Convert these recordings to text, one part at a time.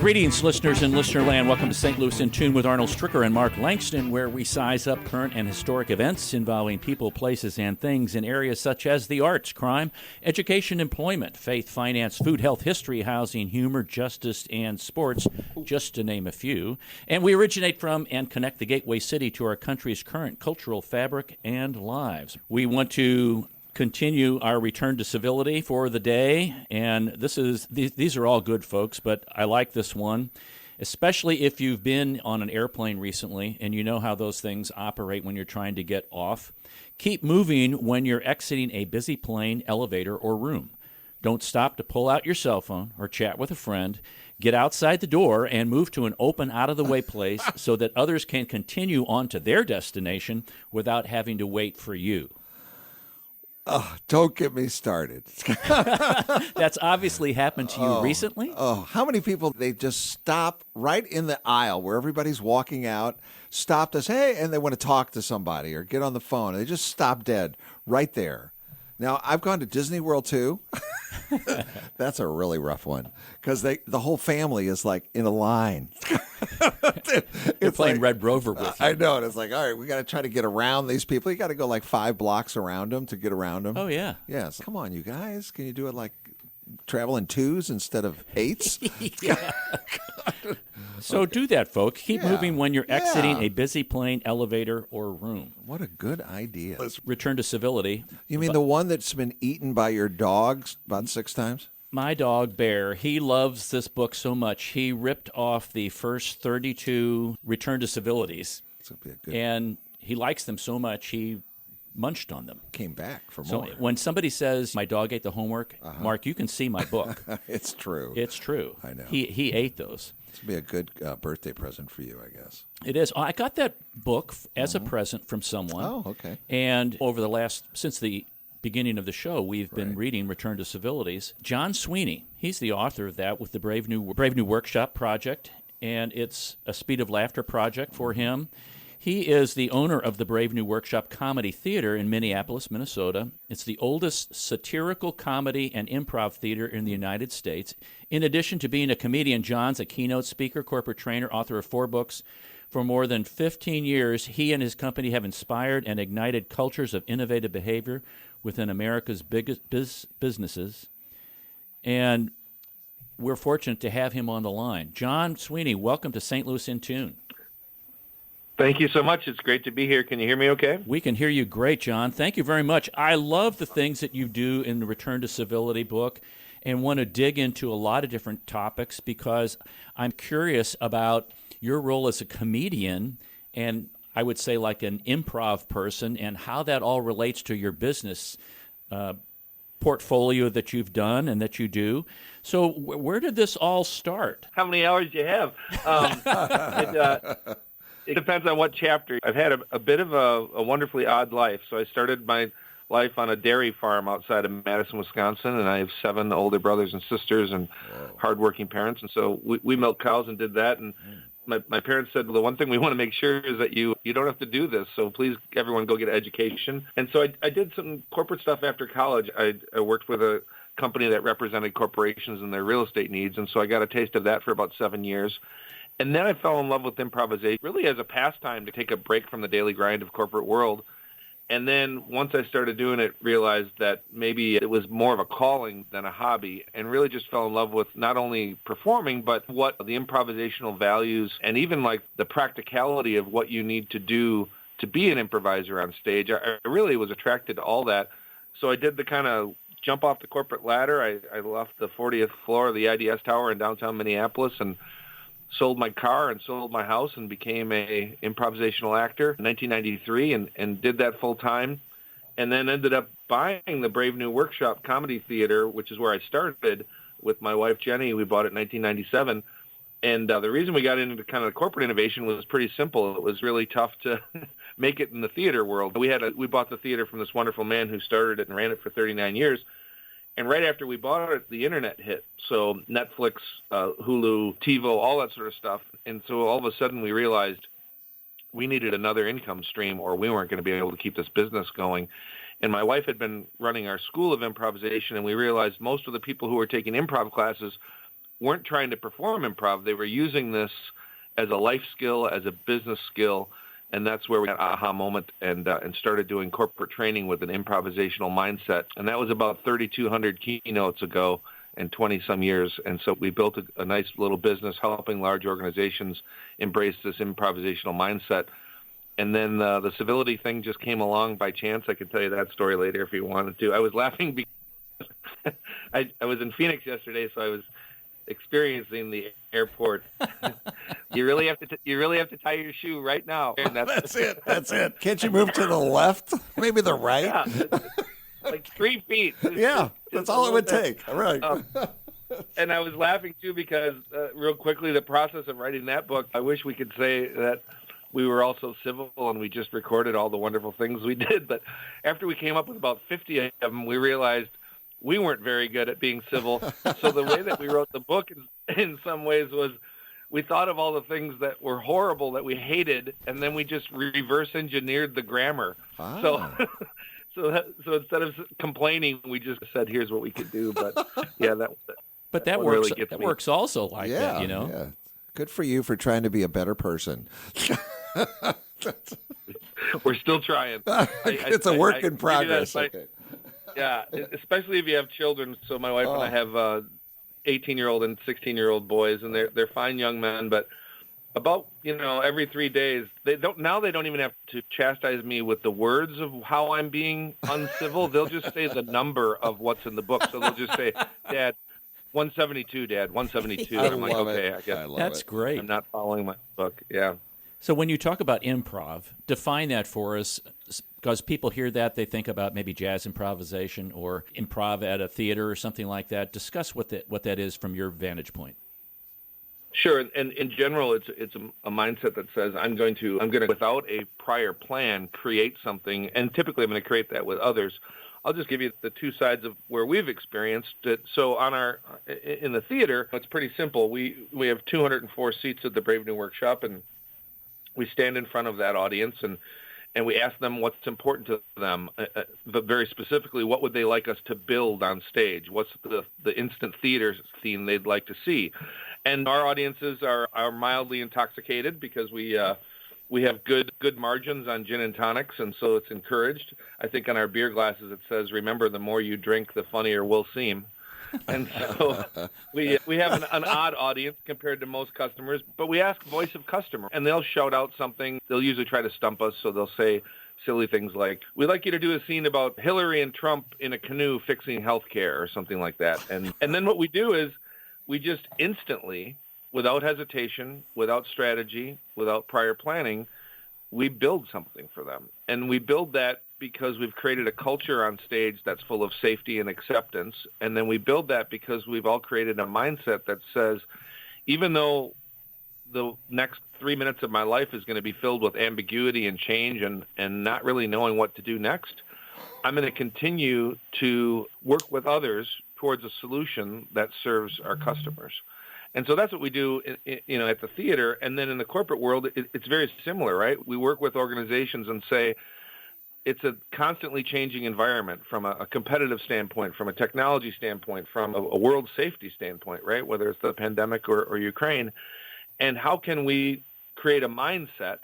Greetings, listeners in listener land. Welcome to St. Louis in Tune with Arnold Stricker and Mark Langston, where we size up current and historic events involving people, places, and things in areas such as the arts, crime, education, employment, faith, finance, food, health, history, housing, humor, justice, and sports, just to name a few. And we originate from and connect the gateway city to our country's current cultural fabric and lives. We want to continue our return to civility for the day, and these are all good, folks, but I like this one, especially if you've been on an airplane recently and you know how those things operate when you're trying to get off. Keep moving when you're exiting a busy plane, elevator, or room. Don't stop to pull out your cell phone or chat with a friend. Get outside the door and move to an open, out-of-the-way place so that others can continue on to their destination without having to wait for you. Oh, don't get me started. That's obviously happened to you recently? Oh, how many people, they just stop right in the aisle where everybody's walking out, stop to say, hey, and they want to talk to somebody or get on the phone. They just stop dead right there. Now, I've gone to Disney World, too. That's a really rough one because the whole family is like in a line. They're playing like, Red Rover with you. I know. And it's like, all right, we got to try to get around these people. You got to go like 5 blocks around them to get around them. Oh, yeah. Yes. Come on, you guys. Can you do it like travel in 2s instead of 8s? So do that, folks. Keep moving when you're exiting a busy plane, elevator, or room. What a good idea. Let's return to civility. You mean the one that's been eaten by your dogs about 6 times? My dog, Bear, he loves this book so much. He ripped off the first 32 Return to Civilities, and he likes them so much, he munched on them. Came back for more. So when somebody says, my dog ate the homework, Mark, you can see my book. It's true. It's true. I know. He ate those. This would be a good birthday present for you, I guess. It is. I got that book as a present from someone. Oh, okay. And since the beginning of the show, we've been reading Return to Civilities. John Sweeney, he's the author of that with the Brave New Workshop Project, and it's a Speed of Laughter project for him. He is the owner of the Brave New Workshop Comedy Theater in Minneapolis, Minnesota. It's the oldest satirical comedy and improv theater in the United States. In addition to being a comedian, John's a keynote speaker, corporate trainer, author of 4 books. For more than 15 years, he and his company have inspired and ignited cultures of innovative behavior within America's biggest businesses. And we're fortunate to have him on the line. John Sweeney, welcome to St. Louis in Tune. Thank you so much. It's great to be here. Can you hear me okay? We can hear you great, John. Thank you very much. I love the things that you do in the Return to Civility book and want to dig into a lot of different topics because I'm curious about your role as a comedian and I would say like an improv person and how that all relates to your business portfolio that you've done and that you do. So where did this all start? How many hours do you have? It depends on what chapter. I've had a bit of a wonderfully odd life. So I started my life on a dairy farm outside of Madison, Wisconsin, and I have 7 older brothers and sisters and hardworking parents. And so we milked cows and did that. And my parents said, well, the one thing we want to make sure is that you don't have to do this. So please, everyone, go get an education. And so I did some corporate stuff after college. I worked with a company that represented corporations and their real estate needs. And so I got a taste of that for about 7 years. And then I fell in love with improvisation, really as a pastime to take a break from the daily grind of corporate world. And then once I started doing it, realized that maybe it was more of a calling than a hobby, and really just fell in love with not only performing, but what the improvisational values and even like the practicality of what you need to do to be an improviser on stage. I really was attracted to all that. So I did the kind of jump off the corporate ladder. I left the 40th floor of the IDS Tower in downtown Minneapolis and sold my car and sold my house and became a improvisational actor in 1993 and did that full time, and then ended up buying the Brave New Workshop Comedy Theater, which is where I started with my wife Jenny. We bought it in 1997. And the reason we got into kind of corporate innovation was pretty simple. It was really tough to make it in the theater world. We bought the theater from this wonderful man who started it and ran it for 39 years. And right after we bought it, the internet hit. So Netflix, Hulu, TiVo, all that sort of stuff. And so all of a sudden we realized we needed another income stream or we weren't going to be able to keep this business going. And my wife had been running our school of improvisation, and we realized most of the people who were taking improv classes weren't trying to perform improv. They were using this as a life skill, as a business skill, and that's where we had an aha moment and started doing corporate training with an improvisational mindset. And that was about 3,200 keynotes ago and 20-some years. And so we built a nice little business helping large organizations embrace this improvisational mindset. And then the Civility thing just came along by chance. I could tell you that story later if you wanted to. I was laughing because I was in Phoenix yesterday, so I was experiencing the airport. You really have to tie your shoe right now. And That's it. Can't you move to the left? Maybe the right? Yeah, like 3 feet. That's all it would take. All right. And I was laughing, too, because real quickly, the process of writing that book, I wish we could say that we were all so civil and we just recorded all the wonderful things we did. But after we came up with about 50 of them, we realized we weren't very good at being civil. So the way that we wrote the book in some ways was we thought of all the things that were horrible that we hated, and then we just reverse engineered the grammar. Ah. So instead of complaining, we just said, here's what we could do. But yeah, that works. Really that works also like that, Yeah. Good for you for trying to be a better person. We're still trying. It's a work in progress. Okay. Yeah, especially if you have children. So my wife and I have 18-year-old and 16-year-old boys, and they're fine young men. But about every 3 days, they don't even have to chastise me with the words of how I'm being uncivil. They'll just say the number of what's in the book. So they'll just say, "Dad, 172, Dad, 172." And I'm like, okay, I guess that's great. I'm not following my book. Yeah. So when you talk about improv, define that for us, because people hear that, they think about maybe jazz improvisation or improv at a theater or something like that. Discuss what that is from your vantage point. Sure, and in general, it's a mindset that says I'm going to without a prior plan create something, and typically I'm going to create that with others. I'll just give you the two sides of where we've experienced it. So in the theater, it's pretty simple. We have 204 seats at the Brave New Workshop, and we stand in front of that audience and we ask them what's important to them, but very specifically, what would they like us to build on stage? What's the instant theater theme they'd like to see? And our audiences are mildly intoxicated because we have good margins on gin and tonics, and so it's encouraged. I think on our beer glasses it says, "Remember, the more you drink, the funnier we'll seem." And so we have an odd audience compared to most customers, but we ask voice of customer, and they'll shout out something. They'll usually try to stump us, so they'll say silly things like, "We'd like you to do a scene about Hillary and Trump in a canoe fixing healthcare," or something like that. And then what we do is we just instantly, without hesitation, without strategy, without prior planning, we build something for them. And we build that because we've created a culture on stage that's full of safety and acceptance. And then we build that because we've all created a mindset that says, even though the next 3 minutes of my life is going to be filled with ambiguity and change and not really knowing what to do next, I'm going to continue to work with others towards a solution that serves our customers. And so that's what we do, at the theater. And then in the corporate world, it's very similar, right? We work with organizations and say it's a constantly changing environment from a competitive standpoint, from a technology standpoint, from a world safety standpoint, right? Whether it's the pandemic or Ukraine. And how can we create a mindset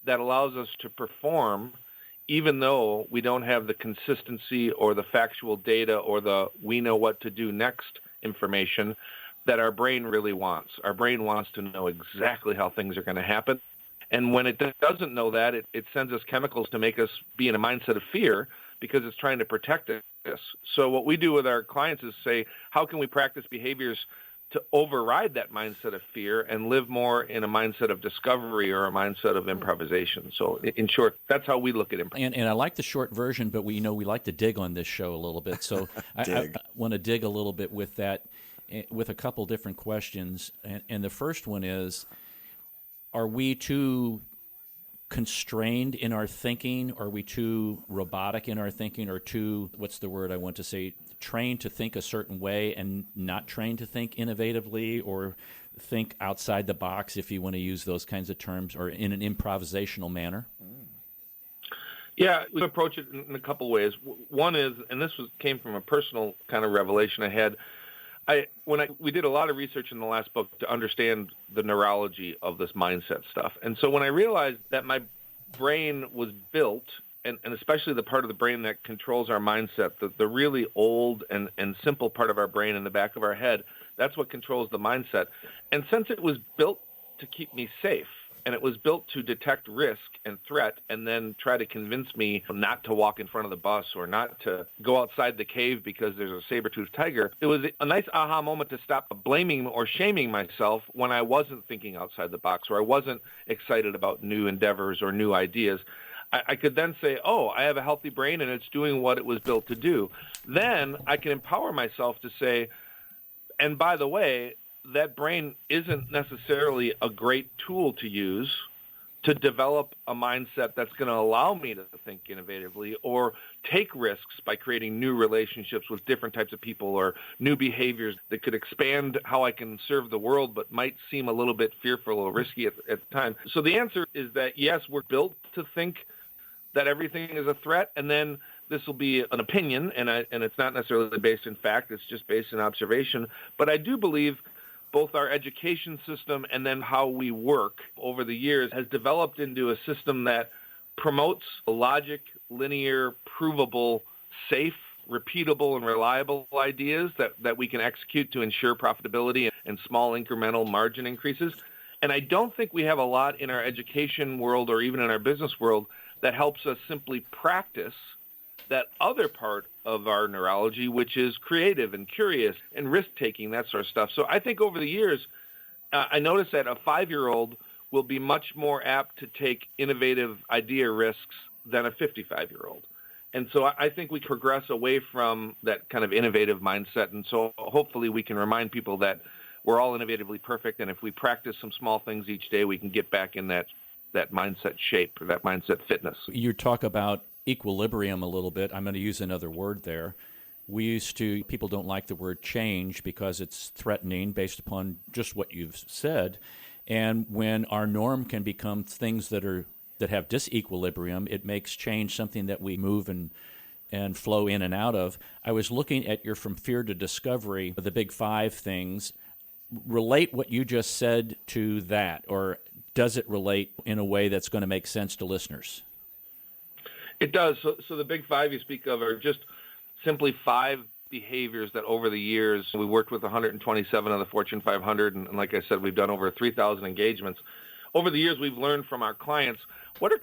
that allows us to perform even though we don't have the consistency or the factual data or the we know what to do next information that our brain really wants. Our brain wants to know exactly how things are going to happen. And when it doesn't know that, it sends us chemicals to make us be in a mindset of fear because it's trying to protect us. So what we do with our clients is say, how can we practice behaviors to override that mindset of fear and live more in a mindset of discovery or a mindset of improvisation? So in short, that's how we look at improv. And I like the short version, but we like to dig on this show a little bit. So I want to dig a little bit with that, with a couple different questions. And the first one is, are we too constrained in our thinking? Are we too robotic in our thinking, or too, what's the word I want to say, trained to think a certain way and not trained to think innovatively or think outside the box, if you want to use those kinds of terms, or in an improvisational manner? Yeah, we approach it in a couple ways. One is, and this came from a personal kind of revelation I had, We did a lot of research in the last book to understand the neurology of this mindset stuff. And so when I realized that my brain was built, and especially the part of the brain that controls our mindset, the really old and simple part of our brain in the back of our head, that's what controls the mindset. And since it was built to keep me safe, and it was built to detect risk and threat and then try to convince me not to walk in front of the bus or not to go outside the cave because there's a saber-toothed tiger, it was a nice aha moment to stop blaming or shaming myself when I wasn't thinking outside the box or I wasn't excited about new endeavors or new ideas. I could then say, oh, I have a healthy brain and it's doing what it was built to do. Then I can empower myself to say, and by the way, that brain isn't necessarily a great tool to use to develop a mindset that's going to allow me to think innovatively or take risks by creating new relationships with different types of people or new behaviors that could expand how I can serve the world but might seem a little bit fearful or risky at the time. So the answer is that, yes, we're built to think that everything is a threat, and then this will be an opinion, and it's not necessarily based in fact, it's just based in observation. But I do believe both our education system and then how we work over the years has developed into a system that promotes logic, linear, provable, safe, repeatable, and reliable ideas that we can execute to ensure profitability and small incremental margin increases. And I don't think we have a lot in our education world or even in our business world that helps us simply practice that other part of our neurology, which is creative and curious and risk-taking, that sort of stuff. So I think over the years, I noticed that a 5-year-old will be much more apt to take innovative idea risks than a 55-year-old. And so I think we progress away from that kind of innovative mindset. And so hopefully we can remind people that we're all innovatively perfect, and if we practice some small things each day, we can get back in that mindset shape or that mindset fitness. You talk about equilibrium a little bit. I'm going to use another word there. People don't like the word change because it's threatening based upon just what you've said. And when our norm can become things that have disequilibrium, it makes change something that we move and flow in and out of. I was looking at your From Fear to Discovery, the big 5 things. Relate what you just said to that, or does it relate in a way that's going to make sense to listeners? It does. So the big 5 you speak of are just simply 5 behaviors that over the years, we worked with 127 of the Fortune 500, and like I said, we've done over 3,000 engagements. Over the years, we've learned from our clients, what are,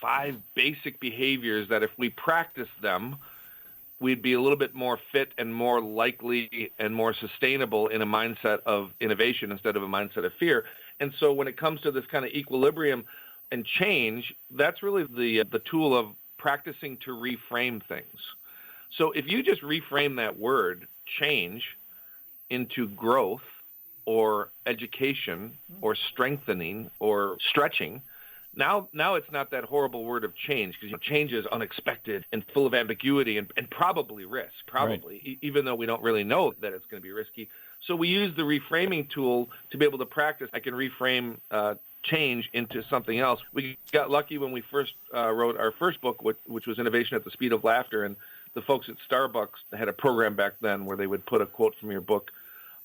5 basic behaviors that if we practice them, we'd be a little bit more fit and more likely and more sustainable in a mindset of innovation instead of a mindset of fear. And so when it comes to this kind of equilibrium and change, that's really the tool of practicing to reframe things. So if you just reframe that word, change, into growth or education or strengthening or stretching, now it's not that horrible word of change, because change is unexpected and full of ambiguity and probably risk, Right. Even though we don't really know that it's going to be risky. So we use the reframing tool to be able to practice. I can reframe change into something else. We got lucky when we first wrote our first book, which was Innovation at the Speed of Laughter, and the folks at Starbucks had a program back then where they would put a quote from your book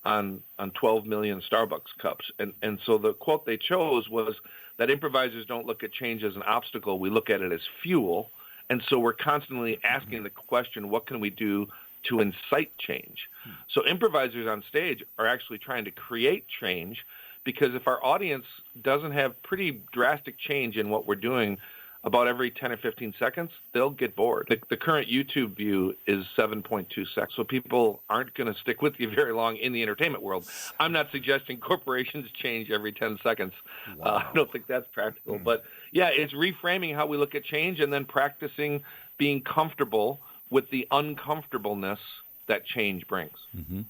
on 12 million Starbucks cups. And so the quote they chose was that improvisers don't look at change as an obstacle, we look at it as fuel. And so we're constantly asking the question, what can we do to incite change? So improvisers on stage are actually trying to create change, because if our audience doesn't have pretty drastic change in what we're doing about every 10 or 15 seconds, they'll get bored. The current YouTube view is 7.2 seconds, so people aren't going to stick with you very long in the entertainment world. I'm not suggesting corporations change every 10 seconds. Wow. I don't think that's practical. But, yeah, it's reframing how we look at change and then practicing being comfortable with the uncomfortableness that change brings. Mm-hmm.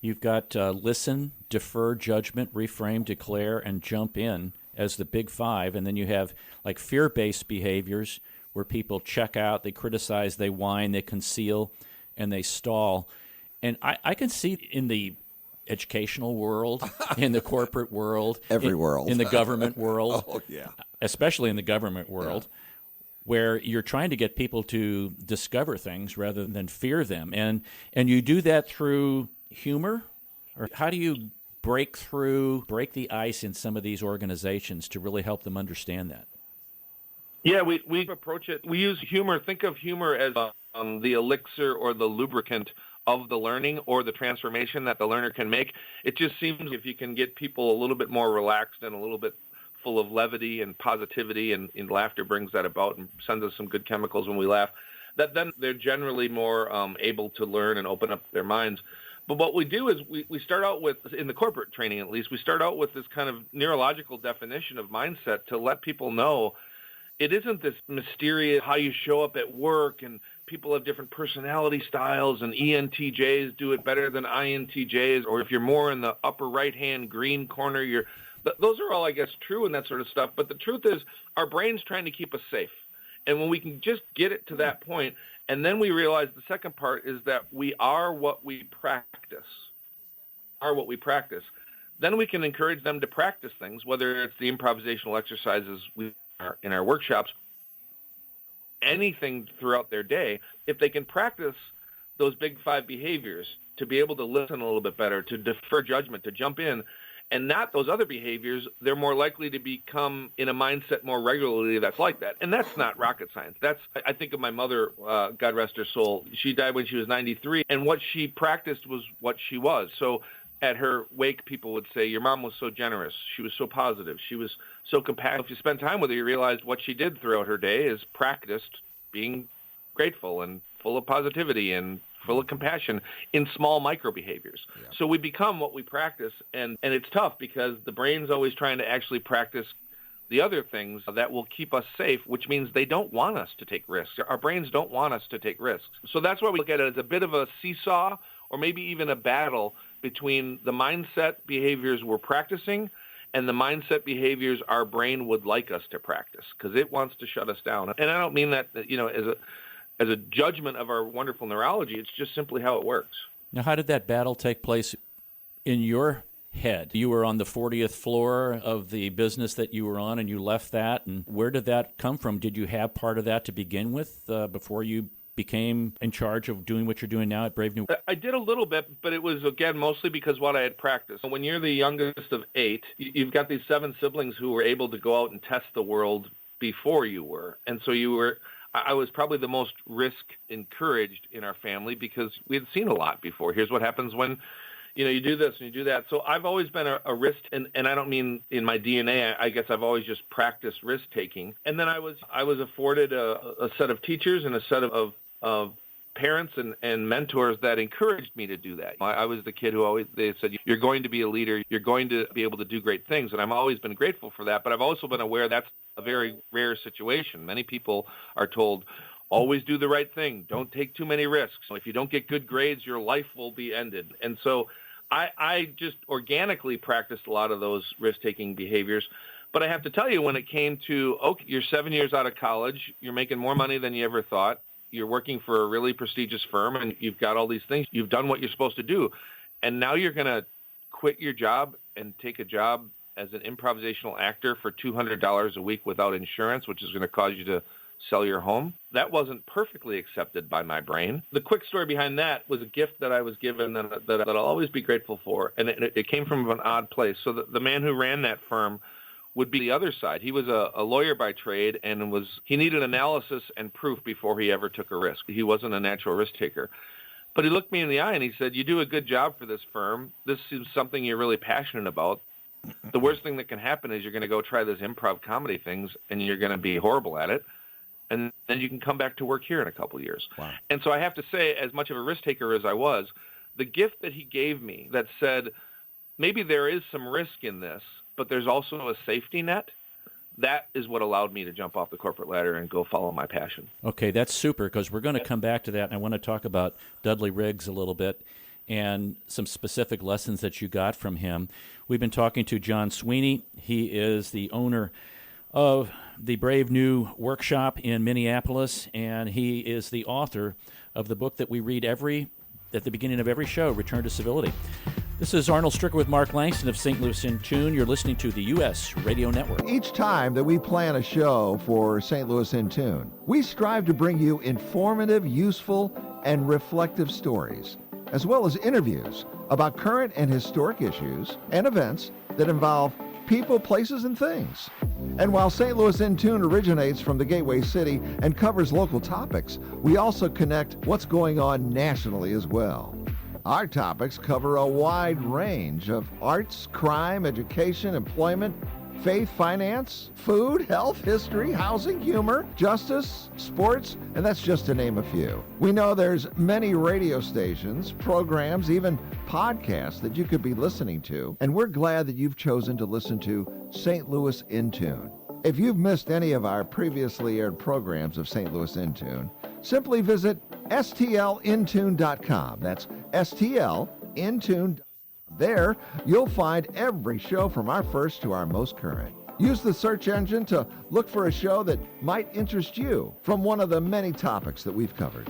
You've got listen, defer, judgment, reframe, declare, and jump in as the big 5. And then you have like fear-based behaviors where people check out, they criticize, they whine, they conceal, and they stall. And I can see in the educational world, in the corporate world, Every world. in the government world, Oh, yeah. especially in the government world, where you're trying to get people to discover things rather than fear them. And you do that through humor? Or how do you break the ice in some of these organizations to really help them understand that? Yeah, we approach it. We use humor. Think of humor as the elixir or the lubricant of the learning or the transformation that the learner can make. It just seems if you can get people a little bit more relaxed and a little bit full of levity and positivity, and laughter brings that about and sends us some good chemicals when we laugh, that then they're generally more able to learn and open up their minds. But what we do is we start out with, in the corporate training at least, we start out with this kind of neurological definition of mindset to let people know it isn't this mysterious how you show up at work and people have different personality styles and ENTJs do it better than INTJs, or if you're more in the upper right-hand green corner, those are all, I guess, true and that sort of stuff. But the truth is our brain's trying to keep us safe. And when we can just get it to that point, and then we realize the second part is that we are what we practice. Then we can encourage them to practice things, whether it's the improvisational exercises we are in our workshops, anything throughout their day. If they can practice those big 5 behaviors, to be able to listen a little bit better, to defer judgment, to jump in, and not those other behaviors, they're more likely to become in a mindset more regularly that's like that. And that's not rocket science. I think of my mother, God rest her soul. She died when she was 93, and what she practiced was what she was. So at her wake, people would say, your mom was so generous. She was so positive. She was so compassionate. If you spend time with her, you realize what she did throughout her day is practiced being grateful and full of positivity and full of compassion in small micro behaviors. Yeah. So we become what we practice, and it's tough because the brain's always trying to actually practice the other things that will keep us safe, which means they don't want us to take risks. Our brains don't want us to take risks. So that's why we look at it as a bit of a seesaw or maybe even a battle between the mindset behaviors we're practicing and the mindset behaviors our brain would like us to practice, because it wants to shut us down. And I don't mean that, as a judgment of our wonderful neurology. It's just simply how it works. Now, how did that battle take place in your head? You were on the 40th floor of the business that you were on, and you left that. And where did that come from? Did you have part of that to begin with before you became in charge of doing what you're doing now at Brave New? I did a little bit, but it was, again, mostly because what I had practiced. When you're the youngest of 8, you've got these 7 siblings who were able to go out and test the world before you were. And so I was probably the most risk-encouraged in our family because we had seen a lot before. Here's what happens when, you do this and you do that. So I've always been a risk, and I don't mean in my DNA. I guess I've always just practiced risk-taking. And then I was afforded a set of teachers and a set of parents and mentors that encouraged me to do that. I was the kid who they said, you're going to be a leader. You're going to be able to do great things. And I've always been grateful for that. But I've also been aware that's a very rare situation. Many people are told, always do the right thing. Don't take too many risks. If you don't get good grades, your life will be ended. And so I just organically practiced a lot of those risk-taking behaviors. But I have to tell you, when it came to, okay, you're 7 years out of college, you're making more money than you ever thought, you're working for a really prestigious firm, and you've got all these things. You've done what you're supposed to do. And now you're going to quit your job and take a job as an improvisational actor for $200 a week without insurance, which is going to cause you to sell your home. That wasn't perfectly accepted by my brain. The quick story behind that was a gift that I was given that I'll always be grateful for. And it came from an odd place. So the man who ran that firm would be the other side. He was a lawyer by trade, and he needed analysis and proof before he ever took a risk. He wasn't a natural risk taker. But he looked me in the eye and he said, you do a good job for this firm. This is something you're really passionate about. The worst thing that can happen is you're going to go try this improv comedy things, and you're going to be horrible at it. And then you can come back to work here in a couple of years. Wow. And so I have to say, as much of a risk taker as I was, the gift that he gave me that said, maybe there is some risk in this, but there's also a safety net, that is what allowed me to jump off the corporate ladder and go follow my passion. Okay, that's super, because we're going to come back to that, and I want to talk about Dudley RIggs a little bit and some specific lessons that you got from him. We've been talking to John Sweeney. He is the owner of the Brave New Workshop in Minneapolis, and he is the author of the book that we read at the beginning of every show, Return to Civility. This is Arnold Stricker with Mark Langston of St. Louis in Tune. You're listening to the U.S. Radio Network. Each time that we plan a show for St. Louis in Tune, we strive to bring you informative, useful, and reflective stories, as well as interviews about current and historic issues and events that involve people, places, and things. And while St. Louis in Tune originates from the Gateway City and covers local topics, we also connect what's going on nationally as well. Our topics cover a wide range of arts, crime, education, employment, faith, finance, food, health, history, housing, humor, justice, sports, and that's just to name a few. We know there's many radio stations, programs, even podcasts that you could be listening to, and we're glad that you've chosen to listen to St. Louis in Tune. If you've missed any of our previously aired programs of St. Louis in Tune, simply visit stlintune.com. That's stlintune.com. There, you'll find every show from our first to our most current. Use the search engine to look for a show that might interest you from one of the many topics that we've covered.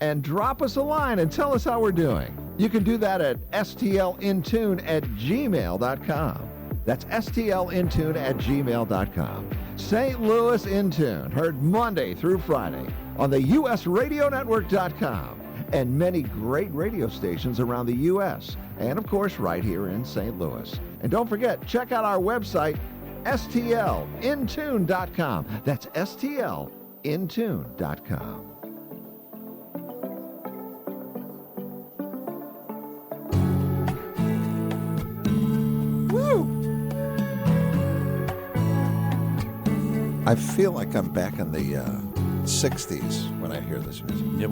And drop us a line and tell us how we're doing. You can do that at stlintune@gmail.com. That's stlintune@gmail.com. St. Louis in Tune, heard Monday through Friday on the usradionetwork.com and many great radio stations around the U.S. and, of course, right here in St. Louis. And don't forget, check out our website, stlintune.com. That's stlintune.com. Woo! I feel like I'm back in the 60s when I hear this music. Yeah,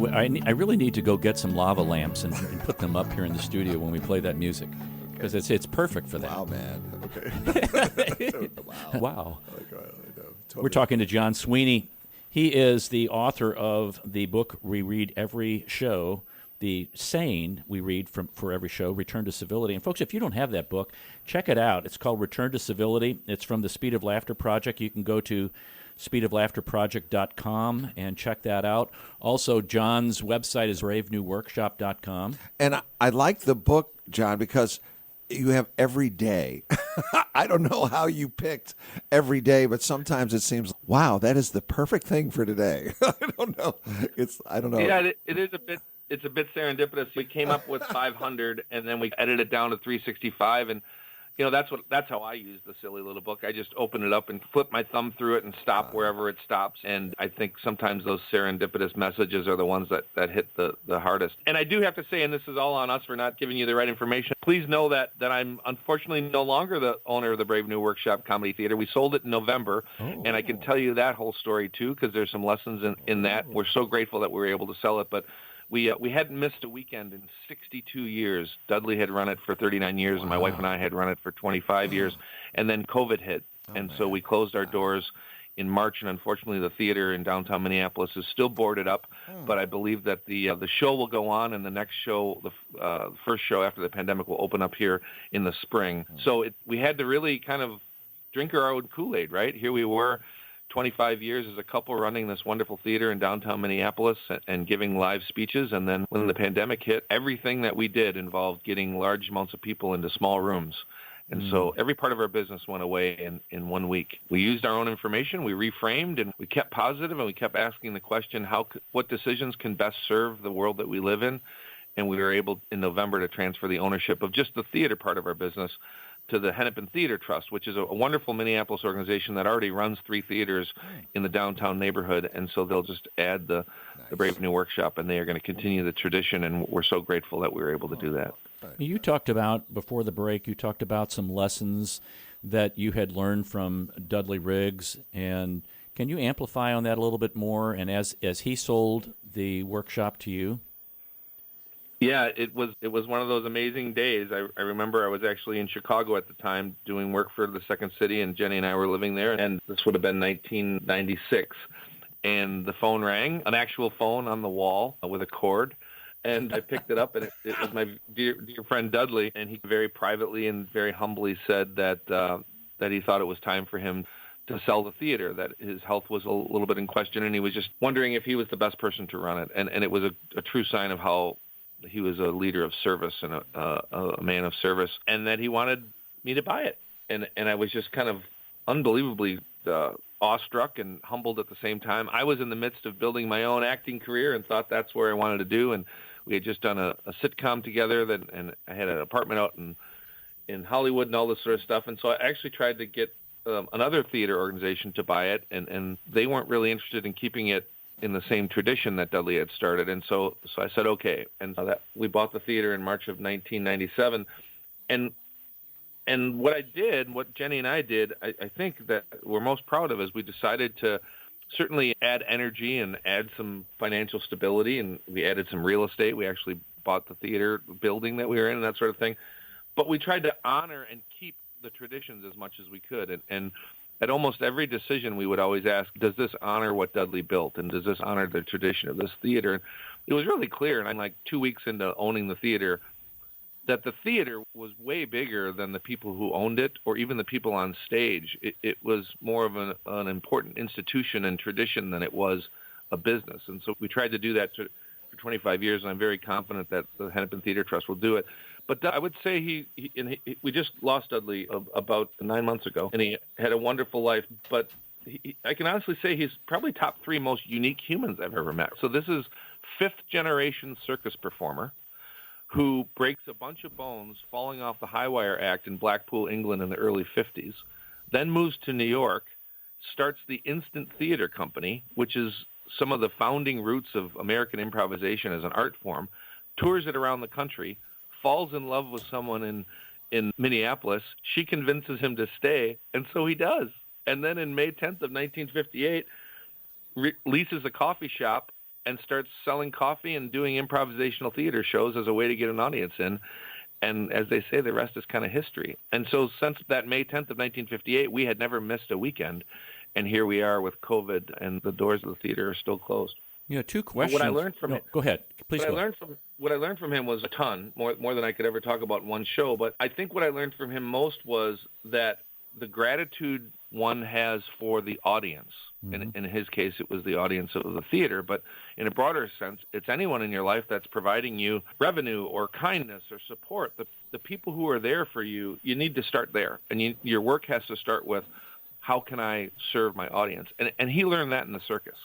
I really need to go get some lava lamps and put them up here in the studio when we play that music, because it's perfect for that. Wow, man. Okay. Wow. Totally. We're talking to John Sweeney. He is the author of the book we read every show, the saying we read for every show, Return to Civility. And folks, if you don't have that book, check it out. It's called Return to Civility. It's from the Speed of Laughter Project. You can go to speedoflaughterproject.com and check that out. Also, John's website is bravenewworkshop.com. And I like the book, John, because you have every day. I don't know how you picked every day, but sometimes it seems, wow, that is the perfect thing for today. I don't know. I don't know. Yeah, it is a bit. It's a bit serendipitous. We came up with 500, and then we edited it down to 365, and that's how I use the silly little book. I just open it up and flip my thumb through it and stop wherever it stops. And I think sometimes those serendipitous messages are the ones that hit the hardest. And I do have to say, and this is all on us for not giving you the right information, please know that I'm unfortunately no longer the owner of the Brave New Workshop Comedy Theater. We sold it in November, and I can tell you that whole story too, because there's some lessons in that. We're so grateful that we were able to sell it, but we hadn't missed a weekend in 62 years. Dudley had run it for 39 years, and my wife and I had run it for 25 years. And then COVID hit, so we closed our doors in March. And unfortunately, the theater in downtown Minneapolis is still boarded up. But I believe that the show will go on, and the next show, the first show after the pandemic, will open up here in the spring. So we had to really kind of drink our own Kool-Aid, right? Here we were, 25 years as a couple running this wonderful theater in downtown Minneapolis and giving live speeches. And then when the pandemic hit, everything that we did involved getting large amounts of people into small rooms. And so every part of our business went away in 1 week. We used our own information, we reframed, and we kept positive, and we kept asking the question, what decisions can best serve the world that we live in? And we were able in November to transfer the ownership of just the theater part of our business to the Hennepin Theater Trust, which is a wonderful Minneapolis organization that already runs 3 theaters in the downtown neighborhood. And so they'll just add the Brave New Workshop, and they are going to continue the tradition, and we're so grateful that we were able to do that. You talked about, before the break, some lessons that you had learned from Dudley RIggs, and can you amplify on that a little bit more? And as he sold the workshop to you? Yeah, it was one of those amazing days. I remember I was actually in Chicago at the time doing work for the Second City, and Jenny and I were living there, and this would have been 1996. And the phone rang, an actual phone on the wall with a cord, and I picked it up, and it was my dear friend Dudley, and he very privately and very humbly said that he thought it was time for him to sell the theater, that his health was a little bit in question, and he was just wondering if he was the best person to run it. And it was a true sign of how he was a leader of service and a man of service, and that he wanted me to buy it. And I was just kind of unbelievably awestruck and humbled at the same time. I was in the midst of building my own acting career and thought that's where I wanted to do. And we had just done a sitcom together, and I had an apartment out in Hollywood and all this sort of stuff. And so I actually tried to get another theater organization to buy it, and they weren't really interested in keeping it in the same tradition that Dudley had started. And so I said, okay. And that we bought the theater in March of 1997. And what I did, what Jenny and I did, I think that we're most proud of is we decided to certainly add energy and add some financial stability, and we added some real estate. We actually bought the theater building that we were in and that sort of thing. But we tried to honor and keep the traditions as much as we could. And at almost every decision, we would always ask, does this honor what Dudley built? And does this honor the tradition of this theater? And it was really clear, and I'm like 2 weeks into owning the theater, that the theater was way bigger than the people who owned it or even the people on stage. It was more of an important institution and tradition than it was a business. And so we tried to do that for 25 years, and I'm very confident that the Hennepin Theater Trust will do it. But I would say we just lost Dudley about 9 months ago, and he had a wonderful life. But I can honestly say he's probably top 3 most unique humans I've ever met. So this is 5th-generation circus performer who breaks a bunch of bones falling off the high wire act in Blackpool, England in the early 50s, then moves to New York, starts the Instant Theater Company, which is some of the founding roots of American improvisation as an art form, tours it around the country, falls in love with someone in Minneapolis. She convinces him to stay, and so he does. And then in May 10th of 1958, leases a coffee shop and starts selling coffee and doing improvisational theater shows as a way to get an audience in. And as they say, the rest is kind of history. And so since that May 10th of 1958, we had never missed a weekend. And here we are with COVID, and the doors of the theater are still closed. You know, 2 questions. What I learned from Go ahead. Please go. What I learned from him was a ton, more than I could ever talk about in one show. But I think what I learned from him most was that the gratitude one has for the audience. Mm-hmm. In his case, it was the audience of the theater. But in a broader sense, it's anyone in your life that's providing you revenue or kindness or support. The people who are there for you, you need to start there. And your work has to start with, how can I serve my audience? And he learned that in the circus.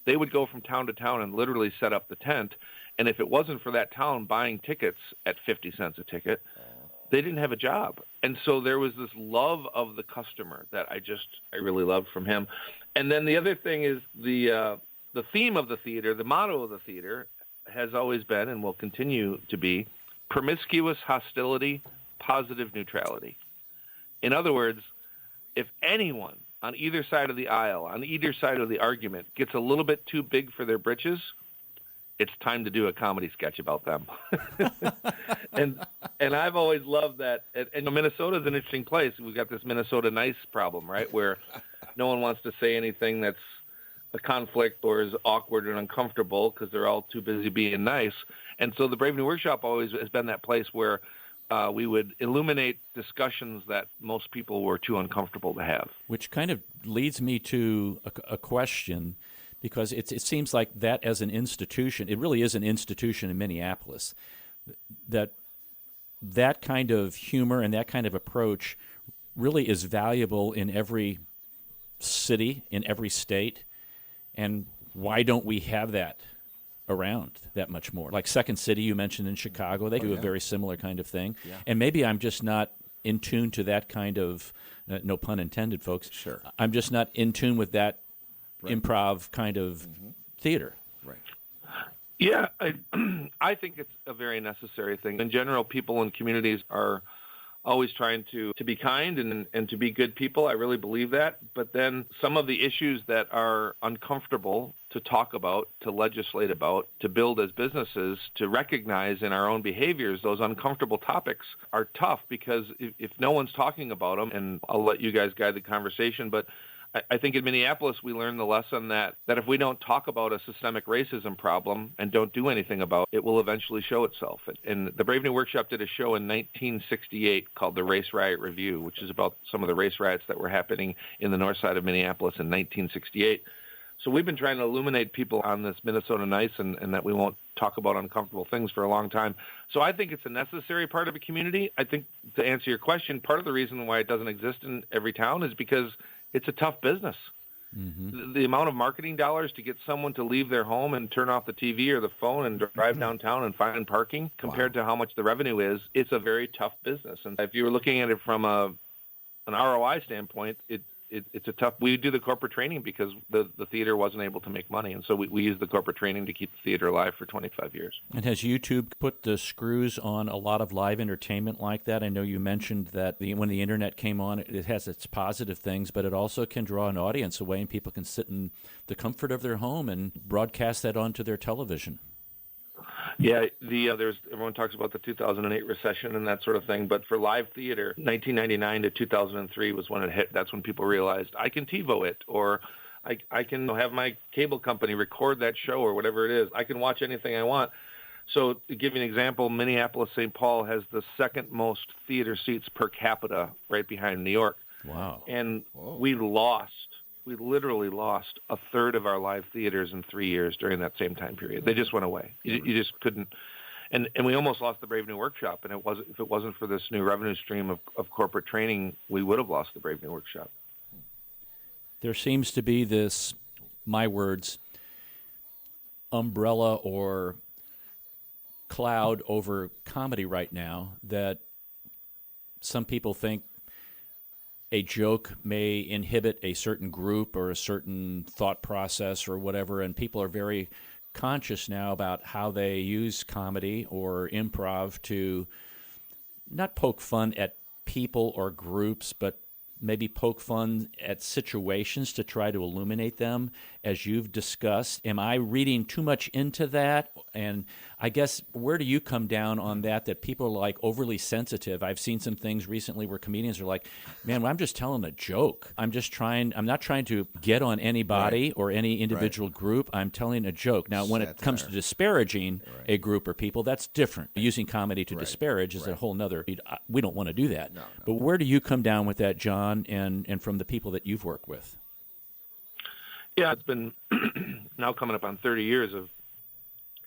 They would go from town to town and literally set up the tent. And if it wasn't for that town buying tickets at 50 cents a ticket, they didn't have a job. And so there was this love of the customer that I really loved from him. And then the other thing is the theme of the theater, the motto of the theater has always been and will continue to be promiscuous hostility, positive neutrality. In other words, if anyone on either side of the aisle, on either side of the argument, gets a little bit too big for their britches, it's time to do a comedy sketch about them. And I've always loved that. And Minnesota's an interesting place. We've got this Minnesota nice problem, right, where no one wants to say anything that's a conflict or is awkward and uncomfortable because they're all too busy being nice. And so the Brave New Workshop always has been that place where we would illuminate discussions that most people were too uncomfortable to have. Which kind of leads me to a question, because it seems like that as an institution, it really is an institution in Minneapolis, that kind of humor and that kind of approach really is valuable in every city, in every state. And why don't we have that around that much more? Like Second City, you mentioned in Chicago, they do a very similar kind of thing. Yeah. And maybe I'm just not in tune to that kind of, no pun intended, folks. Sure. I'm just not in tune with that improv kind of theater. Right. Yeah, I think it's a very necessary thing. In general, people in communities are always trying to be kind and to be good people. I really believe that. But then some of the issues that are uncomfortable to talk about, to legislate about, to build as businesses, to recognize in our own behaviors, those uncomfortable topics are tough because if no one's talking about them, and I'll let you guys guide the conversation, but I think in Minneapolis we learned the lesson that if we don't talk about a systemic racism problem and don't do anything about it, it will eventually show itself. And the Brave New Workshop did a show in 1968 called the Race Riot Review, which is about some of the race riots that were happening in the north side of Minneapolis in 1968. So we've been trying to illuminate people on this Minnesota Nice and that we won't talk about uncomfortable things for a long time. So I think it's a necessary part of a community. I think, to answer your question, part of the reason why it doesn't exist in every town is because it's a tough business. Mm-hmm. The amount of marketing dollars to get someone to leave their home and turn off the TV or the phone and drive downtown and find parking compared to how much the revenue is, it's a very tough business. And if you were looking at it from an ROI standpoint, it's a tough. We do the corporate training because the theater wasn't able to make money, and so we use the corporate training to keep the theater alive for 25 years. And has YouTube put the screws on a lot of live entertainment like that? I know you mentioned that when the internet came on, it has its positive things, but it also can draw an audience away, and people can sit in the comfort of their home and broadcast that onto their television. Yeah, everyone talks about the 2008 recession and that sort of thing, but for live theater, 1999 to 2003 was when it hit. That's when people realized I can TiVo it, or I can have my cable company record that show or whatever it is. I can watch anything I want. So to give you an example, Minneapolis, St. Paul has the second most theater seats per capita, right behind New York. Wow. And we literally lost a third of our live theaters in 3 years during that same time period. They just went away. You just couldn't. And we almost lost the Brave New Workshop. And if it wasn't for this new revenue stream of corporate training, we would have lost the Brave New Workshop. There seems to be this, my words, umbrella or cloud over comedy right now that some people think a joke may inhibit a certain group or a certain thought process or whatever, and people are very conscious now about how they use comedy or improv to not poke fun at people or groups, but maybe poke fun at situations to try to illuminate them, as you've discussed. Am I reading too much into that? And I guess, where do you come down on that people are like overly sensitive? I've seen some things recently where comedians are like, man, well, I'm just telling a joke. I'm not trying to get on anybody or any individual group. I'm telling a joke. Now, when it comes to disparaging a group or people, that's different. Using comedy to disparage is a whole nother, we don't want to do that. No. But where do you come down with that, John, and from the people that you've worked with? Yeah, it's been now coming up on 30 years of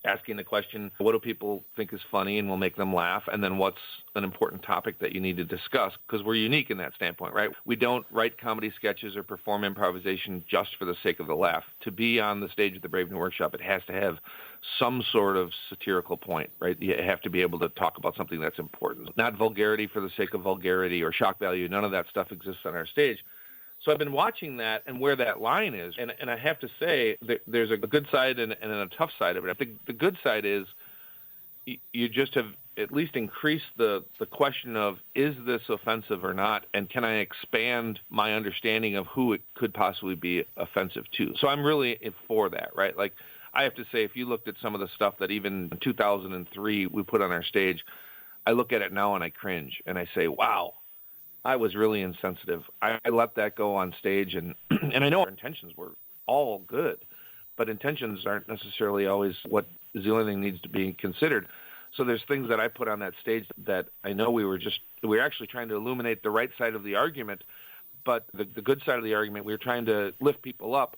asking the question, what do people think is funny and will make them laugh? And then what's an important topic that you need to discuss? Because we're unique in that standpoint, right? We don't write comedy sketches or perform improvisation just for the sake of the laugh. To be on the stage at the Brave New Workshop, it has to have some sort of satirical point, right? You have to be able to talk about something that's important. Not vulgarity for the sake of vulgarity or shock value. None of that stuff exists on our stage. So I've been watching that and where that line is. And I have to say, there's a good side and a tough side of it. I think the good side is you just have at least increased the question of, is this offensive or not? And can I expand my understanding of who it could possibly be offensive to? So I'm really for that, right? Like, I have to say, if you looked at some of the stuff that even in 2003 we put on our stage, I look at it now and I cringe and I say, wow, I was really insensitive. I let that go on stage, and I know our intentions were all good, but intentions aren't necessarily always what is the only thing needs to be considered. So there's things that I put on that stage that I know we were actually trying to illuminate the right side of the argument, but the good side of the argument, we were trying to lift people up.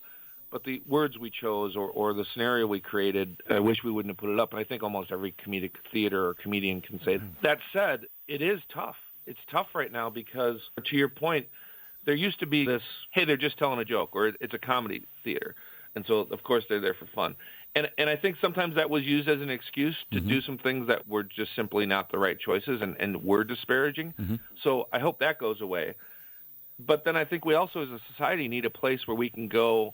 But the words we chose or the scenario we created, I wish we wouldn't have put it up. And I think almost every comedic theater or comedian can say that. That said, it is tough. It's tough right now because, to your point, there used to be this, hey, they're just telling a joke, or it's a comedy theater. And so, of course, they're there for fun. And I think sometimes that was used as an excuse to do some things that were just simply not the right choices and were disparaging. Mm-hmm. So I hope that goes away. But then I think we also, as a society, need a place where we can go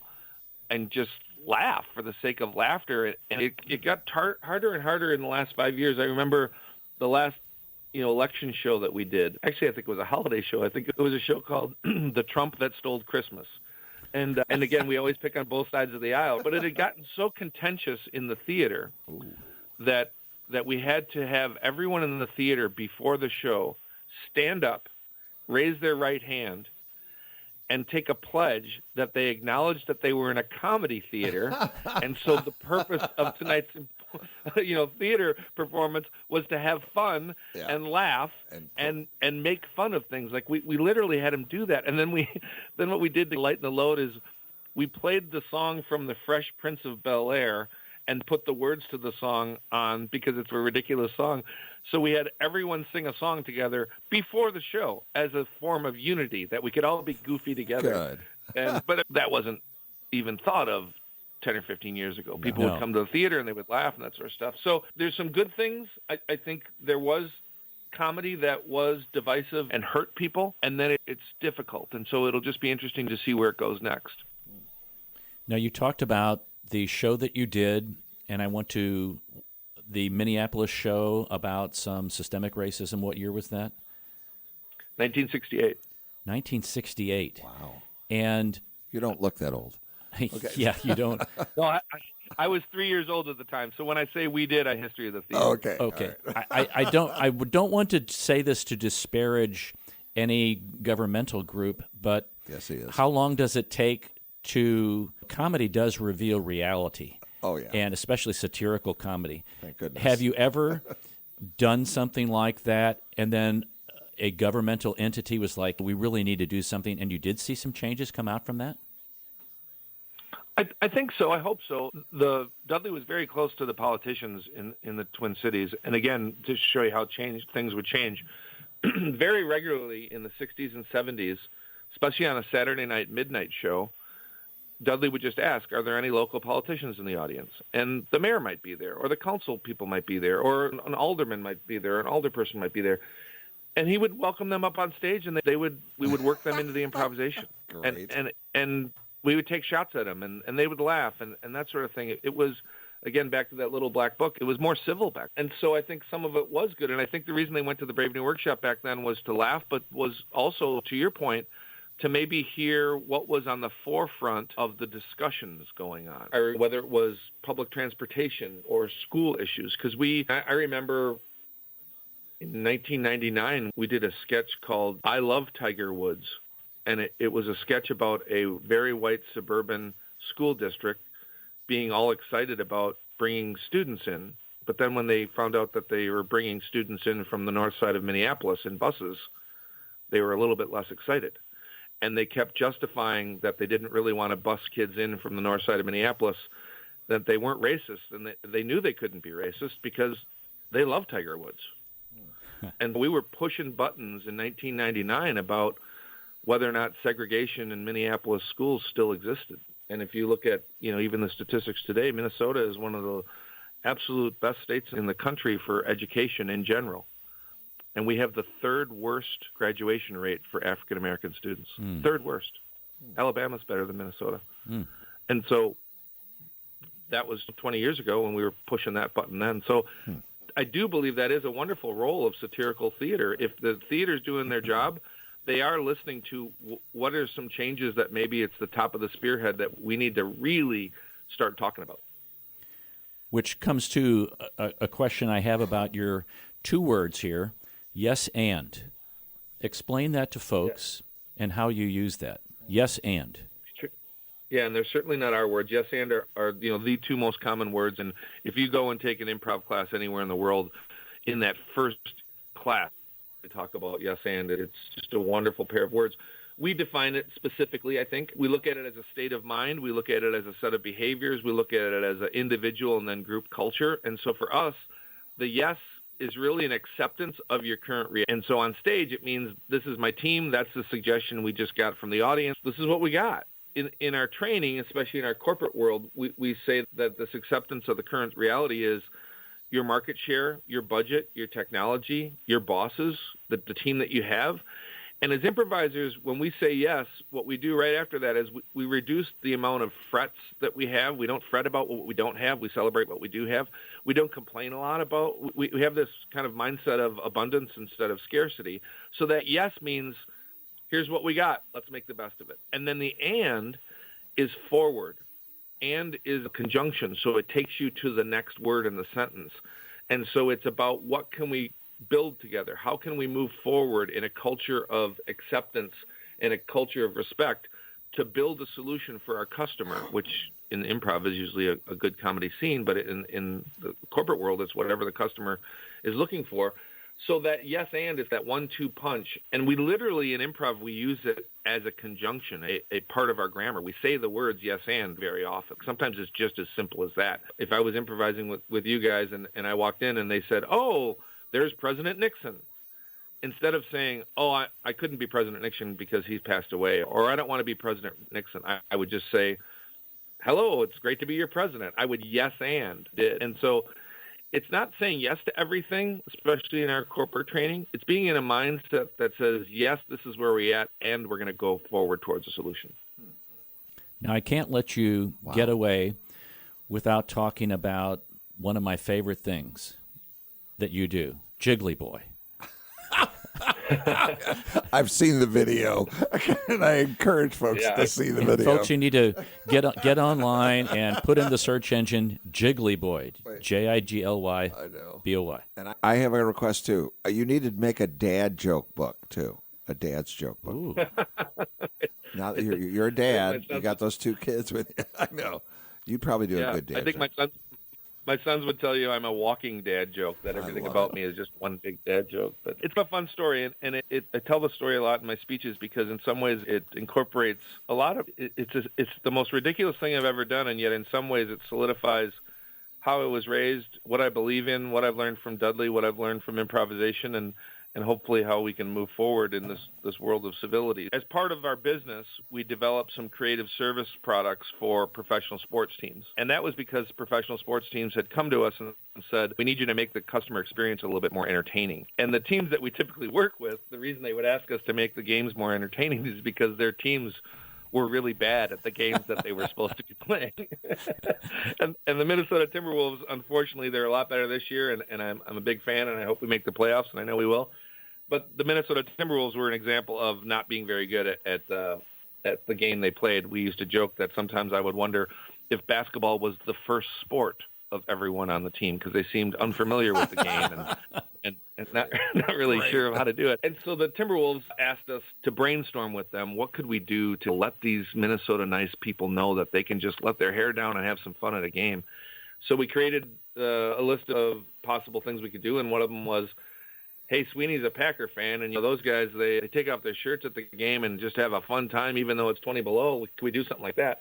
and just laugh for the sake of laughter. And it got harder and harder in the last 5 years. I remember the last election show that we did. Actually, I think it was a holiday show. I think it was a show called The Trump That Stole Christmas. And again, we always pick on both sides of the aisle. But it had gotten so contentious in the theater that we had to have everyone in the theater before the show stand up, raise their right hand, and take a pledge that they acknowledged that they were in a comedy theater. And so the purpose of tonight's theater performance was to have fun and laugh and make fun of things. Like we literally had them do that. And then what we did to lighten the load is we played the song from The Fresh Prince of Bel-Air and put the words to the song on because it's a ridiculous song. So we had everyone sing a song together before the show as a form of unity, that we could all be goofy together. Good. But that wasn't even thought of 10 or 15 years ago. People would come to the theater and they would laugh and that sort of stuff. So there's some good things. I think there was comedy that was divisive and hurt people, and then it's difficult. And so it'll just be interesting to see where it goes next. Now, you talked about the show that you did, and I went to the Minneapolis show about some systemic racism. What year was that? 1968. 1968. Wow. And you don't look that old. Okay. Yeah, you don't. No, I was 3 years old at the time, so when I say we did, I history of the theater. Oh, okay. Okay. Right. I don't want to say this to disparage any governmental group, but yes, he is. How long does it take to comedy does reveal reality? Oh, yeah. And especially satirical comedy. Thank goodness. Have you ever done something like that, and then a governmental entity was like, we really need to do something, and you did see some changes come out from that? I think so. I hope so. Dudley was very close to the politicians in the Twin Cities. And again, to show you how things would change, very regularly in the 60s and 70s, especially on a Saturday night midnight show, Dudley would just ask, are there any local politicians in the audience? And the mayor might be there, or the council people might be there, or an alderman might be there, an alderperson might be there. And he would welcome them up on stage, and we would work them into the improvisation. Great. And we would take shots at them, and they would laugh, and that sort of thing. It was, again, back to that little black book, it was more civil back. And so I think some of it was good. And I think the reason they went to the Brave New Workshop back then was to laugh, but was also, to your point, to maybe hear what was on the forefront of the discussions going on, or whether it was public transportation or school issues. Because I remember in 1999, we did a sketch called I Love Tiger Woods. And it was a sketch about a very white suburban school district being all excited about bringing students in. But then when they found out that they were bringing students in from the north side of Minneapolis in buses, they were a little bit less excited. And they kept justifying that they didn't really want to bus kids in from the north side of Minneapolis, that they weren't racist. And they knew they couldn't be racist because they love Tiger Woods. And we were pushing buttons in 1999 about whether or not segregation in Minneapolis schools still existed. And if you look at, even the statistics today, Minnesota is one of the absolute best states in the country for education in general. And we have the third worst graduation rate for African-American students. Third worst. Alabama's better than Minnesota. And so that was 20 years ago when we were pushing that button then. So I do believe that is a wonderful role of satirical theater. If the theater's doing their job, they are listening to what are some changes that maybe it's the top of the spearhead that we need to really start talking about. Which comes to a question I have about your two words here, yes and. Explain that to folks and how you use that. Yes and. Yeah, and they're certainly not our words. Yes and are the two most common words. And if you go and take an improv class anywhere in the world, in that first class, talk about yes and it's just a wonderful pair of words. We define it specifically, I think. We look at it as a state of mind. We look at it as a set of behaviors. We look at it as an individual and then group culture. And so for us, the yes is really an acceptance of your current reality. And so on stage, it means this is my team. That's the suggestion we just got from the audience. This is what we got. In our training, especially in our corporate world, we say that this acceptance of the current reality is your market share, your budget, your technology, your bosses, the team that you have. And as improvisers, when we say yes, what we do right after that is we reduce the amount of frets that we have. We don't fret about what we don't have. We celebrate what we do have. We don't complain a lot about. We have this kind of mindset of abundance instead of scarcity. So that yes means, here's what we got. Let's make the best of it. And then the and is forward. And is a conjunction, so it takes you to the next word in the sentence. And so it's about what can we build together? How can we move forward in a culture of acceptance and a culture of respect to build a solution for our customer, which in improv is usually a good comedy scene, but in the corporate world, it's whatever the customer is looking for. So that yes and is that 1-2 punch. And we literally, in improv, we use it as a conjunction, a part of our grammar. We say the words yes and very often. Sometimes it's just as simple as that. If I was improvising with you guys and I walked in and they said, oh, there's President Nixon, instead of saying, oh, I couldn't be President Nixon because he's passed away, or I don't want to be President Nixon, I would just say, hello, it's great to be your president. I would yes and did. And so it's not saying yes to everything, especially in our corporate training. It's being in a mindset that says, yes, this is where we're at, and we're going to go forward towards a solution. Now, I can't let you get away without talking about one of my favorite things that you do, Jiggly Boy. I've seen the video, and I encourage folks to see the video. Folks, you need to get online and put in the search engine Jiggly Boy, Jiggly-Boy. And I have a request, too. You need to make a dad joke book, too, a dad's joke book. Ooh. Now that you're a dad, you got those 2 kids with you. I know. You'd probably do a good dad I think joke. my sons would tell you I'm a walking dad joke, that everything about me is just one big dad joke. But it's a fun story, and I tell the story a lot in my speeches because in some ways it incorporates a lot of it's the most ridiculous thing I've ever done, and yet in some ways it solidifies how I was raised, what I believe in, what I've learned from Dudley, what I've learned from improvisation, and hopefully how we can move forward in this world of civility. As part of our business, we developed some creative service products for professional sports teams. And that was because professional sports teams had come to us and said, we need you to make the customer experience a little bit more entertaining. And the teams that we typically work with, the reason they would ask us to make the games more entertaining is because their teams were really bad at the games that they were supposed to be playing. and the Minnesota Timberwolves, unfortunately, they're a lot better this year, and I'm a big fan, and I hope we make the playoffs, and I know we will. But the Minnesota Timberwolves were an example of not being very good at the game they played. We used to joke that sometimes I would wonder if basketball was the first sport of everyone on the team because they seemed unfamiliar with the game and not really sure of how to do it. And so the Timberwolves asked us to brainstorm with them. What could we do to let these Minnesota nice people know that they can just let their hair down and have some fun at a game? So we created a list of possible things we could do, and one of them was, hey, Sweeney's a Packer fan, and those guys, they take off their shirts at the game and just have a fun time, even though it's 20 below. Can we do something like that?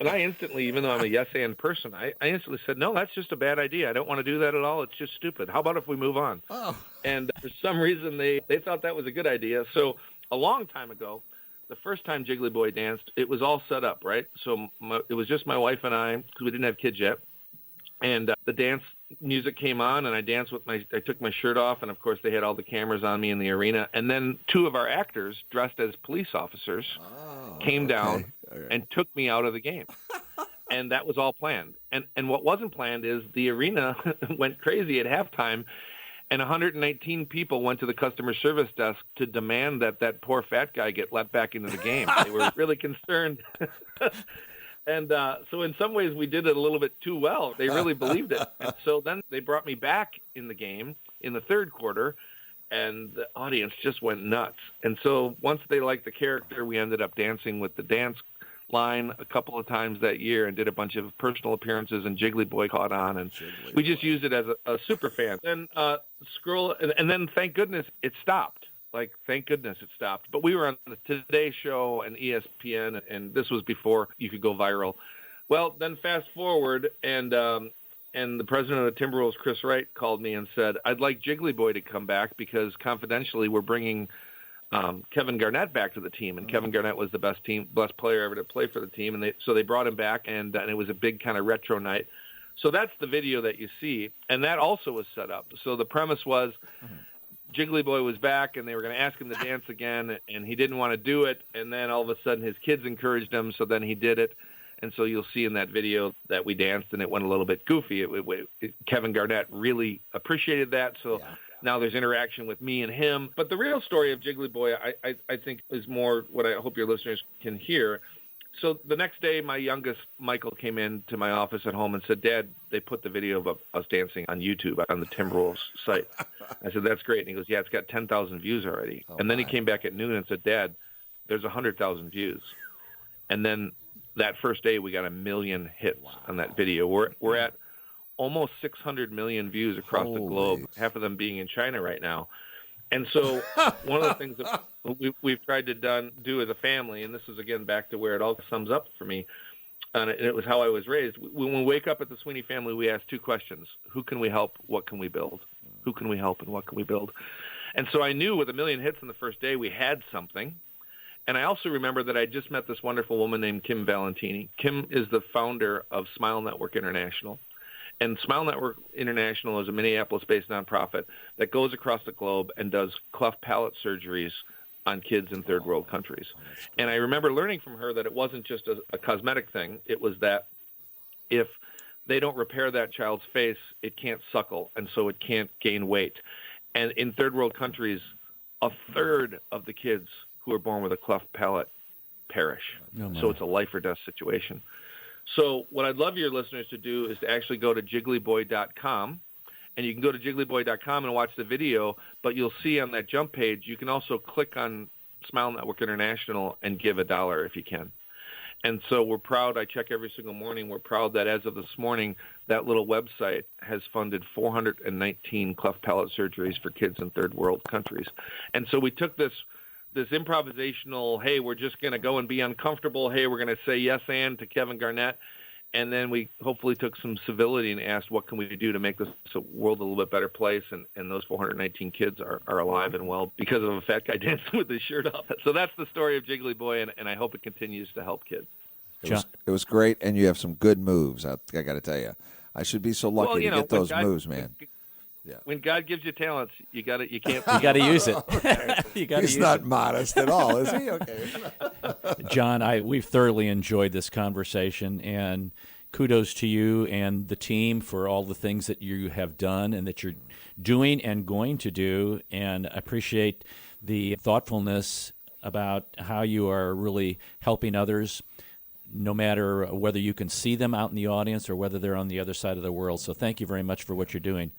And I instantly, even though I'm a yes and person, I instantly said, no, that's just a bad idea. I don't want to do that at all. It's just stupid. How about if we move on? Oh. And for some reason, they thought that was a good idea. So a long time ago, the first time Jiggly Boy danced, it was all set up, right? So it was just my wife and I, because we didn't have kids yet. And the dance music came on, and I danced with I took my shirt off, and of course they had all the cameras on me in the arena. And then 2 of our actors, dressed as police officers, came down and took me out of the game. And that was all planned. And what wasn't planned is the arena went crazy at halftime, and 119 people went to the customer service desk to demand that poor fat guy get let back into the game. They were really concerned. And so in some ways we did it a little bit too well. They really believed it. And so then they brought me back in the game in the third quarter, and the audience just went nuts. And so once they liked the character, we ended up dancing with the dance line a couple of times that year and did a bunch of personal appearances, and Jiggly Boy caught on, and we just used it as a super fan. Then and then thank goodness it stopped. Like, thank goodness it stopped. But we were on the Today Show and ESPN, and this was before you could go viral. Well, then fast forward, and the president of the Timberwolves, Chris Wright, called me and said, I'd like Jiggly Boy to come back because, confidentially, we're bringing Kevin Garnett back to the team. And Kevin Garnett was the best player ever to play for the team. And so they brought him back, and it was a big kind of retro night. So that's the video that you see, and that also was set up. So the premise was Jiggly Boy was back, and they were going to ask him to dance again, and he didn't want to do it. And then all of a sudden his kids encouraged him, so then he did it. And so you'll see in that video that we danced, and it went a little bit goofy. Kevin Garnett really appreciated that, so now there's interaction with me and him. But the real story of Jiggly Boy, I think, is more what I hope your listeners can hear. So the next day, my youngest, Michael, came into my office at home and said, Dad, they put the video of us dancing on YouTube on the Timberwolves site. I said, that's great. And he goes, yeah, it's got 10,000 views already. And then he came back at noon and said, Dad, there's 100,000 views. And then that first day, we got 1 million hits on that video. We're at almost 600 million views across the globe, half of them being in China right now. And so one of the things that we've tried to do as a family, and this is, again, back to where it all sums up for me, and it was how I was raised. When we wake up at the Sweeney family, we ask two questions. Who can we help? What can we build? Who can we help and what can we build? And so I knew with 1 million hits on the first day, we had something. And I also remember that I just met this wonderful woman named Kim Valentini. Kim is the founder of Smile Network International. And Smile Network International is a Minneapolis-based nonprofit that goes across the globe and does cleft palate surgeries on kids in third world countries. And I remember learning from her that it wasn't just a cosmetic thing. It was that if they don't repair that child's face, it can't suckle, and so it can't gain weight. And in third world countries, a third of the kids who are born with a cleft palate perish. So it's a life or death situation. So what I'd love your listeners to do is to actually go to jigglyboy.com, and you can go to jigglyboy.com and watch the video, but you'll see on that jump page, you can also click on Smile Network International and give $1 if you can. And so we're proud. I check every single morning. We're proud that as of this morning, that little website has funded 419 cleft palate surgeries for kids in third world countries. And so we took this improvisational, hey, we're just going to go and be uncomfortable. Hey, we're going to say yes and to Kevin Garnett. And then we hopefully took some civility and asked, what can we do to make this world a little bit better place? And those 419 kids are alive and well because of a fat guy dancing with his shirt off. So that's the story of Jiggly Boy, and I hope it continues to help kids. It was great, and you have some good moves, I got to tell you. I should be so lucky to get those moves, man. Yeah. When God gives you talents, you can't. You got to use it. He's not modest at all, is he? Okay. John, we've thoroughly enjoyed this conversation, and kudos to you and the team for all the things that you have done and that you're doing and going to do, and appreciate the thoughtfulness about how you are really helping others, no matter whether you can see them out in the audience or whether they're on the other side of the world. So thank you very much for what you're doing.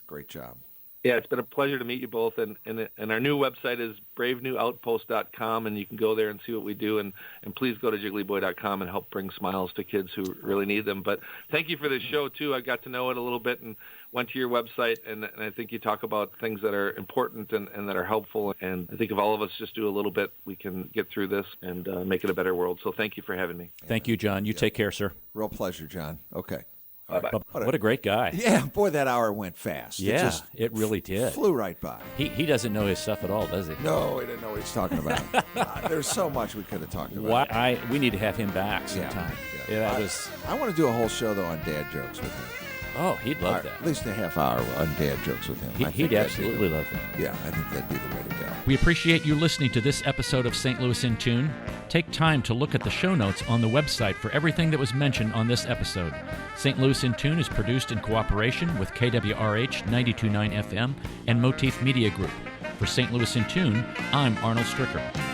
Great job. Yeah, it's been a pleasure to meet you both. And our new website is bravenewoutpost.com, and you can go there and see what we do. And please go to jigglyboy.com and help bring smiles to kids who really need them. But thank you for this show, too. I got to know it a little bit and went to your website, and I think you talk about things that are important and that are helpful. And I think if all of us just do a little bit, we can get through this and make it a better world. So thank you for having me. Thank you, John. You take care, sir. Real pleasure, John. Okay. Bye-bye. What a great guy. Yeah, boy, that hour went fast. Yeah, it really did. Flew right by. He doesn't know his stuff at all, does he? No, he didn't know what he's talking about. There's so much we could have talked about. We need to have him back sometime. Yeah, I want to do a whole show, though, on dad jokes with him. Oh, he'd love that. At least a half hour on dad jokes with him. He'd absolutely love that. Yeah, I think that'd be the way to go. We appreciate you listening to this episode of St. Louis in Tune. Take time to look at the show notes on the website for everything that was mentioned on this episode. St. Louis in Tune is produced in cooperation with KWRH 92.9 FM and Motif Media Group. For St. Louis in Tune, I'm Arnold Stricker.